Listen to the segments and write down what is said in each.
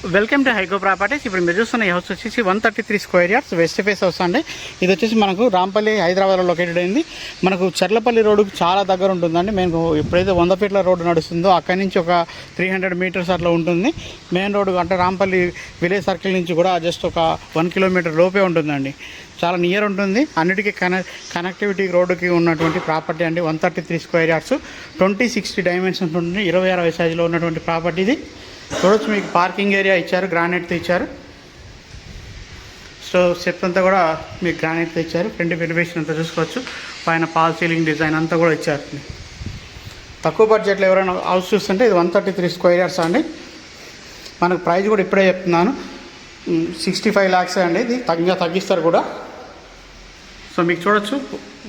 Welcome to హైకో properties. ఇప్పుడు మీరు చూస్తున్న ఈ హౌస్ వచ్చేసి 133 square yards west face house అండి. ఇది వచ్చేసి మనకు రాంపల్లి హైదరాబాద్లో లొకేటెడ్ అయింది. మనకు చర్లపల్లి రోడ్డుకు చాలా దగ్గర ఉంటుందండి. మేము ఎప్పుడైతే 100 ఫీట్ల రోడ్డు నడుస్తుందో అక్కడి నుంచి ఒక 300 మీటర్స్ అట్లా ఉంటుంది. మెయిన్ రోడ్డు అంటే రాంపల్లి విలేజ్ సర్కిల్ నుంచి కూడా జస్ట్ ఒక 1 కిలోమీటర్ లోపే ఉంటుందండి. చాలా నియర్ ఉంటుంది. అన్నిటికీ కనెక్టివిటీ రోడ్డుకి ఉన్నటువంటి ప్రాపర్టీ అండి. 133 స్క్వేర్ యార్డ్స్ 2060 డైమెన్షన్స్ ఉంటుంది. 26 సైజులో ఉన్నటువంటి ప్రాపర్టీ ఇది. చూడొచ్చు, మీకు పార్కింగ్ ఏరియా ఇచ్చారు, గ్రానైట్తో ఇచ్చారు. సో స్టెప్స్ అంతా కూడా మీకు గ్రానైట్తో ఇచ్చారు. ఫ్రంట్ వెలివేషన్ అంతా చూసుకోవచ్చు. పైన పాల్ సీలింగ్ డిజైన్ అంతా కూడా ఇచ్చారు. తక్కువ బడ్జెట్లో ఎవరైనా హౌస్ చూస్తుంటే ఇది 133 స్క్వేర్ యార్డ్స్ అండి. మనకు ప్రైస్ కూడా ఇప్పుడే చెప్తున్నాను, 65 lakhs అండి. ఇది ఇంకా తగ్గిస్తారు కూడా. సో మీకు చూడొచ్చు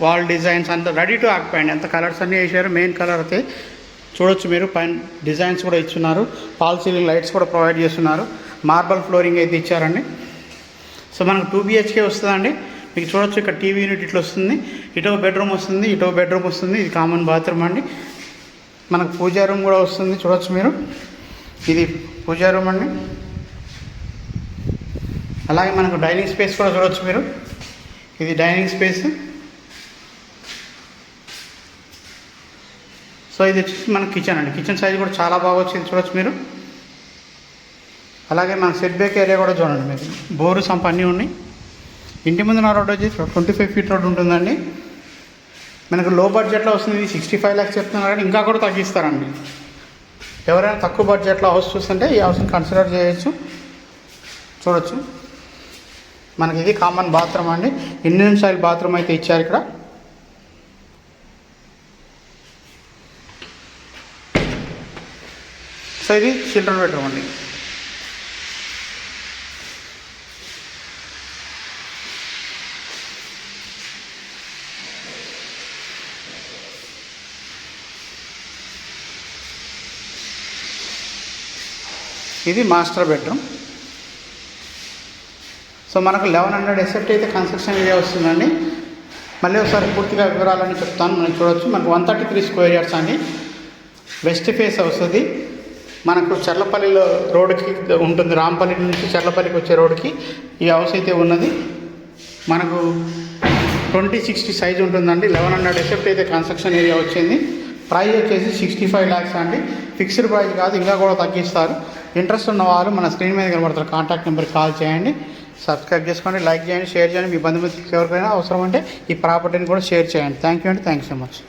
వాల్ డిజైన్స్ అంతా రెడీ టు ఆక్యుపై అండి. అంత కలర్స్ అన్నీ వేసారు. మెయిన్ కలర్ అయితే చూడొచ్చు మీరు. పైన డిజైన్స్ కూడా ఇచ్చున్నారు. పాల్ సీలింగ్ లైట్స్ కూడా ప్రొవైడ్ చేస్తున్నారు. మార్బల్ ఫ్లోరింగ్ అయితే ఇచ్చారండి. సో మనకు 2 BHK వస్తుందండి. మీకు చూడొచ్చు, ఇక్కడ టీవీ యూనిట్ ఇట్లా వస్తుంది. ఇటో బెడ్రూమ్ వస్తుంది, ఇటో బెడ్రూమ్ వస్తుంది. ఇది కామన్ బాత్రూమ్ అండి. మనకు పూజా రూమ్ కూడా వస్తుంది. చూడొచ్చు మీరు, ఇది పూజా రూమ్ అండి. అలాగే మనకు డైనింగ్ స్పేస్ కూడా చూడొచ్చు మీరు. ఇది డైనింగ్ స్పేస్. సో ఇది వచ్చేసి మన కిచెన్ అండి. కిచెన్ సైజ్ కూడా చాలా బాగా వచ్చింది, చూడొచ్చు మీరు. అలాగే మన సెట్ బ్యాక్ ఏరియా కూడా చూడండి మీరు. బోరు సంప అన్నీ ఉన్నాయి. ఇంటి ముందున్న రోడ్ వచ్చి 25 feet రోడ్ ఉంటుందండి. మనకు లో బడ్జెట్లో వస్తుంది. ఇది 65 lakhs చెప్తున్నారు కానీ ఇంకా కూడా తగ్గిస్తారండి. ఎవరైనా తక్కువ బడ్జెట్లో హౌస్ చూస్తుంటే ఈ హౌస్ని కన్సిడర్ చేయొచ్చు. చూడొచ్చు, మనకి ఇది కామన్ బాత్రూమ్ అండి. ఇండియన్ స్టైల్ బాత్రూమ్ అయితే ఇచ్చారు ఇక్కడ. సో ఇది చిల్డ్రన్ బెడ్రూమ్ అండి. ఇది మాస్టర్ బెడ్రూమ్. సో మనకు 1100 SFT అయితే కన్స్ట్రక్షన్ ఏరియా వస్తుందండి. మళ్ళీ ఒకసారి పూర్తిగా వివరాలని చెప్తాను. మనం చూడవచ్చు, మనకు 133 స్క్వేర్ యార్డ్స్ అండి. వెస్ట్ ఫేస్ వస్తుంది. మనకు చర్లపల్లిలో రోడ్డుకి ఉంటుంది. రాంపల్లి నుంచి చర్లపల్లికి వచ్చే రోడ్డుకి ఈ హౌస్ అయితే ఉన్నది. మనకు 2060 సైజ్ ఉంటుందండి. 1100 SFT అయితే కన్స్ట్రక్షన్ ఏరియా వచ్చింది. ప్రైస్ వచ్చేసి 65 lakhs అండి. ఫిక్స్డ్ ప్రైస్ కాదు, ఇంకా కూడా తగ్గిస్తారు. ఇంట్రెస్ట్ ఉన్న వాళ్ళు మన స్క్రీన్ మీద కనబడుతున్న కాంటాక్ట్ నెంబర్కి కాల్ చేయండి. సబ్స్క్రైబ్ చేసుకోండి, లైక్ చేయండి, షేర్ చేయండి. మీ బంధుమిత్రులకు ఎవరికైనా అవసరం అంటే ఈ ప్రాపర్టీని కూడా షేర్ చేయండి. థ్యాంక్ యూ అండి. Thank you so much.